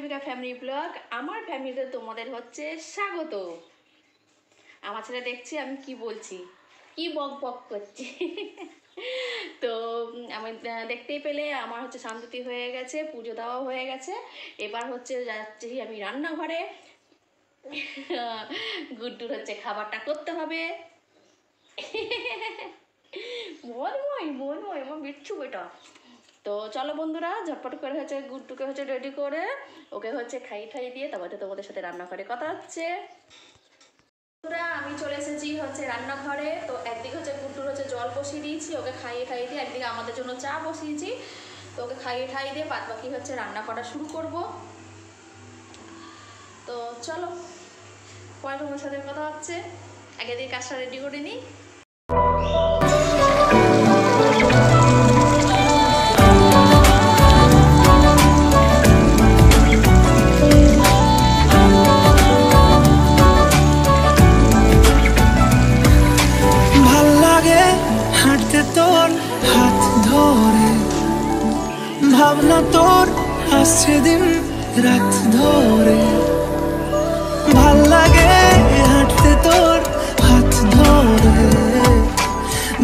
প্রেমিকা family blog. আমার ফ্যামিলিতে তোমাদের হচ্ছে স্বাগত। আমার ছেলে দেখছি আমি কি বলছি, কি বক বক করছি। তো আমি দেখতেই পেলে আমার হচ্ছে শান্তি হয়ে গেছে, পুজো দেওয়া হয়ে গেছে। এবার হচ্ছে যাচ্ছি আমি রান্নাঘরে। গুড্ডুর হচ্ছে খাবারটা করতে হবে। মনময় আমার বিচ্ছু বেটা। তো চলো বন্ধুরা, ঝটপট করে হচ্ছে গুড্ডুকে হচ্ছে রেডি করে ওকে হচ্ছে খাইয়ে দিয়ে তারপরে তোমাদের সাথে রান্নাঘরে কথা হচ্ছে। বন্ধুরা আমি চলে এসেছি হচ্ছে রান্নাঘরে। তো একদিকে হচ্ছে গুড্ডুর হচ্ছে জল বসিয়ে দিয়েছি, ওকে খাইয়ে দিয়ে, একদিকে আমাদের জন্য চা বসিয়েছি। তো ওকে খাইয়ে দিয়ে বাদ বাকি হচ্ছে রান্না করা শুরু করব। তো চলো পরে তোমার সাথে কথা হচ্ছে। আগে দিয়ে কাজটা রেডি করে নিই। তোর হাত ধরে ভাবনা তোর আসছে দিন রাত ধরে, ভাল লাগে হাঁটতে তোর হাত ধরে,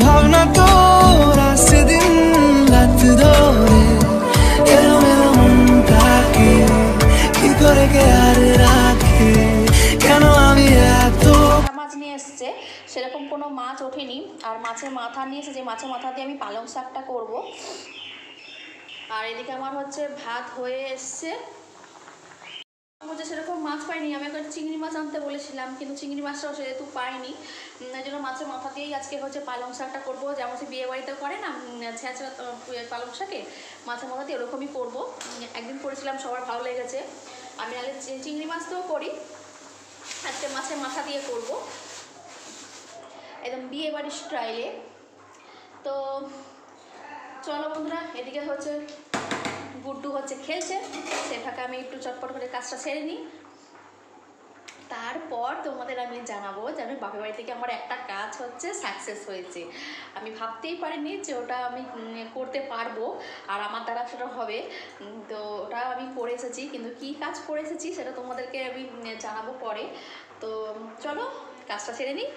ভাবনা তোর আসছে দিন রাত ধরে, এলোমেলো মনটাকে কি করে কে আর রাখে, কেন আমি এত মাছ নিয়ে এসছে, সেরকম কোনো মাছ ওঠেনি। আর মাছের মাথা নিয়েছে, যে মাছের মাথা দিয়ে আমি পালং শাকটা করব। আর এদিকে আমার হচ্ছে ভাত হয়ে এসছে। হচ্ছে সেরকম মাছ পাইনি, আমি একটা চিংড়ি মাছ আনতে বলেছিলাম, কিন্তু চিংড়ি মাছটাও সেহেতু পাইনি। এই জন্য মাছের মাথা দিয়েই আজকে হচ্ছে পালং শাকটা করবো। যেমন সে বিয়ে বাড়িতে করে না ছেঁচড়া পালং শাকে মাছের মাথা দিয়ে ওরকমই করবো। একদিন করেছিলাম, সবার ভালো লেগেছে। আমি নাহলে চিংড়ি মাছ দিয়েও করি, আজকে মাছের মাথা দিয়ে করবো একদম বিয়ে বাড়ির স্টাইলে। তো চলো বন্ধুরা, এদিকে হচ্ছে গুড্ডু হচ্ছে খেলছে, সেটাকে আমি একটু চটপট করে কাজটা সেরে নিই। তারপর তোমাদের আমি জানাবো যে আমি বাপের বাড়ি থেকে আমার একটা কাজ হচ্ছে সাকসেস হয়েছে। আমি ভাবতেই পারিনি যে ওটা আমি করতে পারবো আর আমার দ্বারা সেটা হবে। তো ওটা আমি করে এসেছি, কিন্তু কী কাজ করে এসেছি সেটা তোমাদেরকে আমি জানাবো পরে। তো চলো কাজটা সেরে নিই।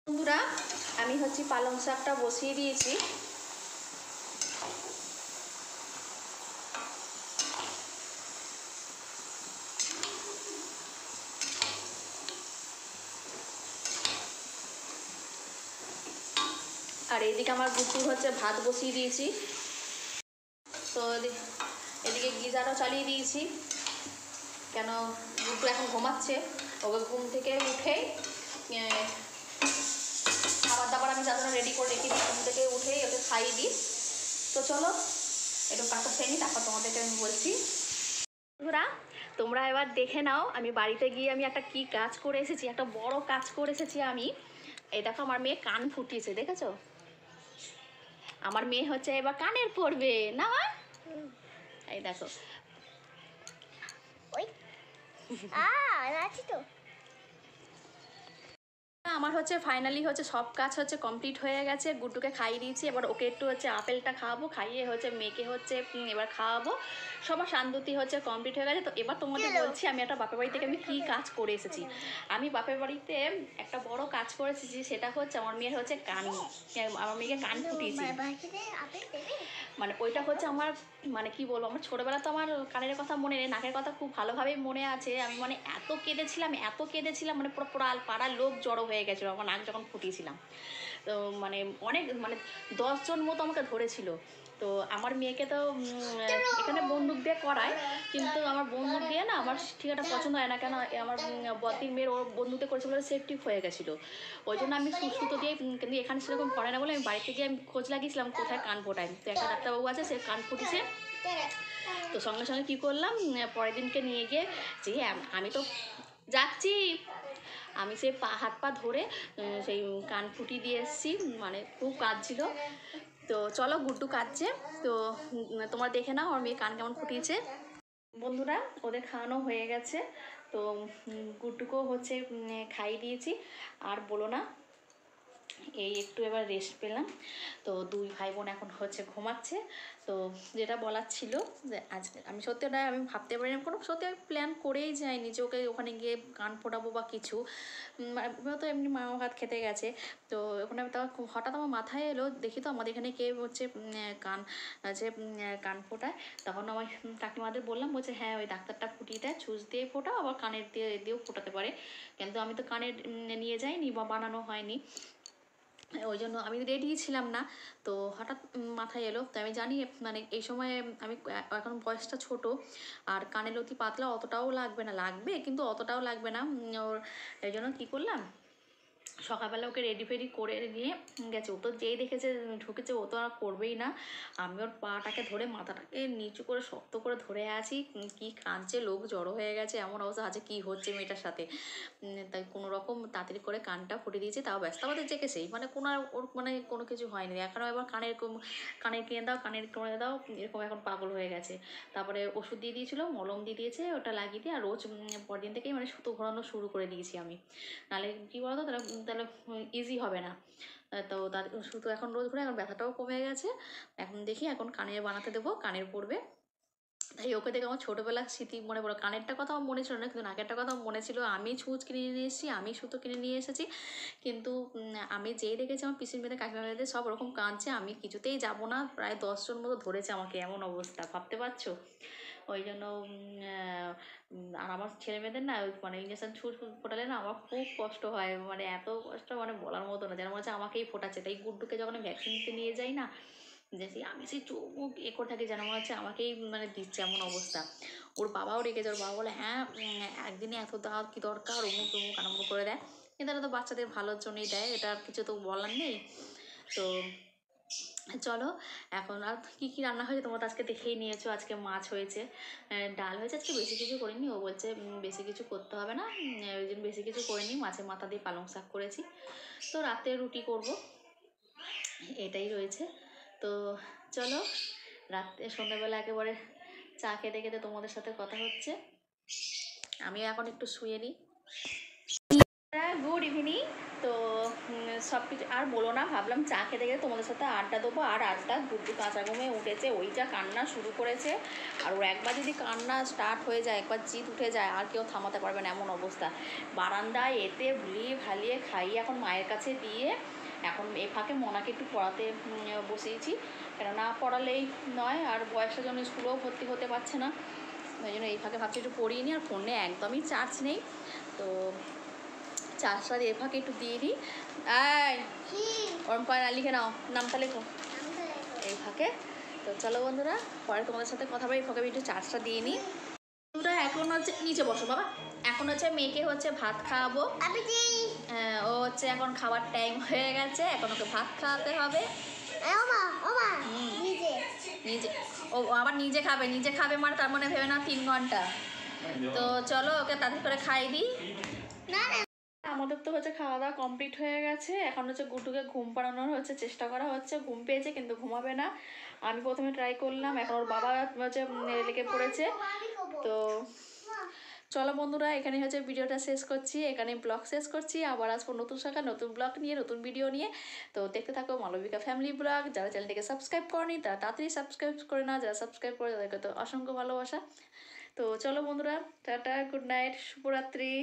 বন্ধুরা আমি হচ্ছে পালং শাকটা বসিয়ে দিয়েছি। আর এদিকে আমার গুড্ডুর হচ্ছে ভাত বসিয়ে দিয়েছি। তো এদিকে গিজারও চালিয়ে দিয়েছি, কেন গুড্ডু এখন ঘুমাচ্ছে। ওকে ঘুম থেকে উঠেই খাবার দাবার আমি যাতে রেডি করে রেখে দিই, ঘুম থেকে উঠেই ওকে খাইয়ে দিই। তো চলো একটু কাজটা সেরে নিই, তারপর তোমাদেরকে আমি বলছি। বন্ধুরা তোমরা এবার দেখে নাও আমি বাড়িতে গিয়ে আমি একটা কি কাজ করে এসেছি, একটা বড় কাজ করে এসেছি আমি। এই দেখো আমার মেয়ে কান ফুটিয়েছে, দেখেছো? আমার মেয়ে হচ্ছে এবার কানের পড়বে না মা? এই দেখো ওই তো আমার হচ্ছে ফাইনালি হচ্ছে সব কাজ হচ্ছে কমপ্লিট হয়ে গেছে। গুড্ডুকে খাইয়ে দিয়েছি, এবার ওকে একটু হচ্ছে আপেলটা খাওয়াবো, খাইয়ে হচ্ছে মেয়েকে হচ্ছে এবার খাওয়াবো। সবার শান্তি হচ্ছে কমপ্লিট হয়ে গেছে। তো এবার তোমাদের বলছি আমি একটা বাপের বাড়ি থেকে আমি কী কাজ করে এসেছি। আমি বাপের বাড়িতে একটা বড় কাজ করে এসেছি, সেটা হচ্ছে আমার মেয়ের হচ্ছে কান, আমার মেয়েকে কান ফুটিয়েছি। মানে ওইটা হচ্ছে আমার মানে কি বলবো, আমার ছোটোবেলা তো আমার কানের কথা মনে নেই, নাকের কথা খুব ভালোভাবেই মনে আছে। আমি মানে এত কেঁদেছিলাম মানে পুরো পাড়ার লোক জড়ো হয়ে গেছিলো আমার নাক যখন ফুটিয়েছিলাম। তো মানে অনেক মানে 10 জন মতো আমাকে ধরেছিল। তো আমার মেয়েকে তো এখানে বন্দুক দিয়ে করায়, কিন্তু আমার বন্দুক দিয়ে না আমার ঠিক একটা পছন্দ হয় না, কেন আমার বতির মেয়ের ওর বন্দুকতে করেছে বলে সেফটি হয়ে গেছিলো। ওই জন্য আমি সুতো দিয়ে, কিন্তু এখানে সেরকম করে না বলে আমি বাড়িতে গিয়ে আমি খোঁজ লাগিয়েছিলাম কোথায় কান ফোটায়। তো একটা ডাক্তারবাবু আছে, সে কান ফুটিছে। তো সঙ্গে সঙ্গে কী করলাম, পরের দিনকে নিয়ে গিয়ে যে আমি তো যাচ্ছি, আমি সেই হাত পা ধরে সেই কান ফুটি দিয়ে এসেছি, মানে খুব কাঁদছিল। তো চলো গুড্ডু কাঁদছে, তো তোমরা দেখে নাও আমার মেয়ে কান কেমন ফুটিয়েছে। বন্ধুরা ওদের খাওয়ানো হয়ে গেছে, তো গুড্ডুকেও হচ্ছে খাইয়ে দিয়েছি। আর বলো না, এই একটু এবার রেস্ট পেলাম। তো দুই ভাই বোন এখন হচ্ছে ঘুমাচ্ছে। তো যেটা বলার ছিল যে আজকে আমি সত্যি ওটা আমি ভাবতে পারিনি, কোনো সত্যি আমি প্ল্যান করেই যাইনি যে ওকে ওখানে গিয়ে কান ফোটাবো বা কিছু। তো এমনি মামা ভাত খেতে গেছে। তো ওখানে হঠাৎ আমার মাথায় এলো, দেখি তো আমাদের এখানে কে হচ্ছে কান যে কান ফোটায়। তখন আমার কাকিমাদের বললাম, বলছে হ্যাঁ ওই ডাক্তারটা ফুটিয়ে দেয়, ছুঁচ দিয়ে ফোটাও, আবার কানের দিয়েও ফোটাতে পারে। কিন্তু আমি তো কানের নিয়ে যাইনি বা বানানো হয়নি, ওই জন্য আমি রেডি ছিলাম না। তো হঠাৎ মাথায় এলো। তো আমি জানি মানে এই সময় আমি এখন বয়সটা ছোট, আর কানের লতি পাতলা, অতটাও লাগবে না, লাগবে কিন্তু অতটাও লাগবে না ওর। এই জন্য কী করলাম, সকালবেলা ওকে রেডি ফেডি করে নিয়ে গেছে। ও তো যেই দেখেছে ঢুকেছে, ও তো আর করবেই না। আমি ওর পাটাকে ধরে মাথাটাকে নিচু করে শক্ত করে ধরে আছি, কি কাঁদছে, লোক জড়ো হয়ে গেছে, এমন অবস্থা আছে কি হচ্ছে মেয়েটার সাথে। তাই কোনো রকম তাড়াতাড়ি করে কানটা ফুটে দিয়েছি, তাও ব্যস্ত আমাদের জেগেছেই, মানে কোনো আর ওর মানে কোনো কিছু হয়নি এখনও। এবার কানের কিনে দাও, কানের কিনে দাও, এরকম এখন পাগল হয়ে গেছে। তারপরে ওষুধ দিয়ে দিয়েছিলো, মলম দিয়ে দিয়েছে, ওটা লাগিয়ে দিয়ে আর রোজ পরদিন থেকেই মানে সুতো ঘোরানো শুরু করে দিয়েছি আমি। নাহলে কী বলতো, তাহলে ইজি হবে না। তো তার সুতো এখন রোজ ঘুরে, এখন ব্যথাটাও কমে গেছে। এখন দেখি এখন কানের বানাতে দেবো, কানের পড়বে। তাই ওকে দেখে আমার ছোটোবেলার স্মৃতি মনে পড়ো। কানেরটা কথা আমার মনে ছিল না, কিন্তু নাকেরটা কথা মনে ছিল। আমি ছুঁচ কিনে নিয়ে এসেছি, আমি সুতো কিনে নিয়ে এসেছি, কিন্তু আমি যেই দেখেছি আমার পিসির মেয়েদের কাকিমা মেয়েদের সব ওরকম কাঁদছে, আমি কিছুতেই যাব না। প্রায় 10 জন মতো ধরেছে আমাকে, এমন অবস্থা ভাবতে পারছো। ওই জন্য আর আমার ছেলে মেয়েদের না মানে ইঞ্জেকশন ছুঁচ ফোটালে না আমার খুব কষ্ট হয়, মানে এত কষ্ট মানে বলার মতো না, যেন মনে হচ্ছে আমাকেই ফোটাচ্ছে। তাই গুড্ডুকে যখন ভ্যাকসিন দিতে নিয়ে যাই না, যে আমি সেই চোখ মুখ করে থাকি, যেন মনে হচ্ছে আমাকেই মানে দিচ্ছে, এমন অবস্থা। ওর বাবাও রেখেছে, ওর বাবা বলে হ্যাঁ একদিনে এত দেওয়ার কী দরকার, অমুক তমুক আরম্ভ করে দেয়। কিন্তু এটা তো বাচ্চাদের ভালোর জন্যই দেয়, এটা কিছু তো বলার নেই। তো চলো এখন আর কী কী রান্না হয়েছে তোমরা তো আজকে দেখেই নিয়েছো। আজকে মাছ হয়েছে, ডাল হয়েছে, আজকে বেশি কিছু করিনি। ও বলছে বেশি কিছু করতে হবে না, ওই জন্য বেশি কিছু করিনি। মাছের মাথা দিয়ে পালং শাক করেছি। তো রাতে রুটি করব, এটাই রয়েছে। তো চলো রাত্রে সন্ধ্যাবেলা একেবারে চা খেতে খেতে তোমাদের সাথে কথা হচ্ছে। আমি এখন একটু শুয়ে নিই। Good evening. তো সব কিছু আর বলো না, ভাবলাম চা খেতে খেতে তোমাদের সাথে আড্ডা দেবো। আর আজটা গুড্ডু কাঁচা ঘুমে উঠেছে, ওই যা কান্না শুরু করেছে। আর ওর একবার যদি কান্না স্টার্ট হয়ে যায়, একবার জিদ উঠে যায়, আর কেউ থামাতে পারবে না, এমন অবস্থা। বারান্দায় এতে ভুলিয়ে ভালিয়ে খাইয়ে এখন মায়ের কাছে দিয়ে, এখন এ ফাঁকে মনাকে একটু পড়াতে বসিয়েছি, কেননা পড়ালেই নয়, আর বয়সের জন্য স্কুলেও ভর্তি হতে পারছে না। ওই জন্য এই ফাঁকে ভাবছি একটু পড়িয়ে নিই। আর ফোনে একদমই চার্জ নেই, তো চার্জটা এ ফাঁকে একটু দিয়ে দিই। ওরম পায় লিখে নাও, নামটা লেখো এই ফাঁকে। তো চলো বন্ধুরা, পরে তোমাদের সাথে কথা বলি। এই ফাঁকে আমি একটু চার্জটা দিয়ে নিই। বন্ধুরা এখন হচ্ছে নিচে বসো বাবা, এখন হচ্ছে মেয়েকে হচ্ছে ভাত খাওয়াবো। ও হচ্ছে এখন খাবার টাইম হয়ে গেছে, এখন ওকে ভাত খাওয়াতে হবে। নিজে ও আবার নিজে খাবে মানে তার মানে ভেবে না 3 ঘন্টা। তো চলো ওকে তাড়াতাড়ি করে খাই দিই। আমাদের তো হচ্ছে খাওয়া দাওয়া কমপ্লিট হয়ে গেছে, এখন হচ্ছে গুড্ডুকে ঘুম পাড়ানোর হচ্ছে চেষ্টা করা হচ্ছে। ঘুম পেয়েছে কিন্তু ঘুমাবে না। আমি প্রথমে ট্রাই করলাম, এখন ওর বাবা হচ্ছে লেগে পড়েছে। তো চলো বন্ধুরা, এখানে হচ্ছে ভিডিওটা শেষ করছি, এখানে ব্লগ শেষ করছি। আবার আসবো নতুন সকাল নতুন ব্লগ নিয়ে, নতুন ভিডিও নিয়ে। তো দেখতে থাকো মালবিকা ফ্যামিলি ব্লগ। যারা চ্যানেলটিকে সাবস্ক্রাইব করেনি তারা তাড়াতাড়ি সাবস্ক্রাইব করে না, যারা সাবস্ক্রাইব করে তাদেরকে তো অসংখ্য ভালোবাসা। তো চলো বন্ধুরা, টাটা, গুড নাইট, শুভরাত্রি।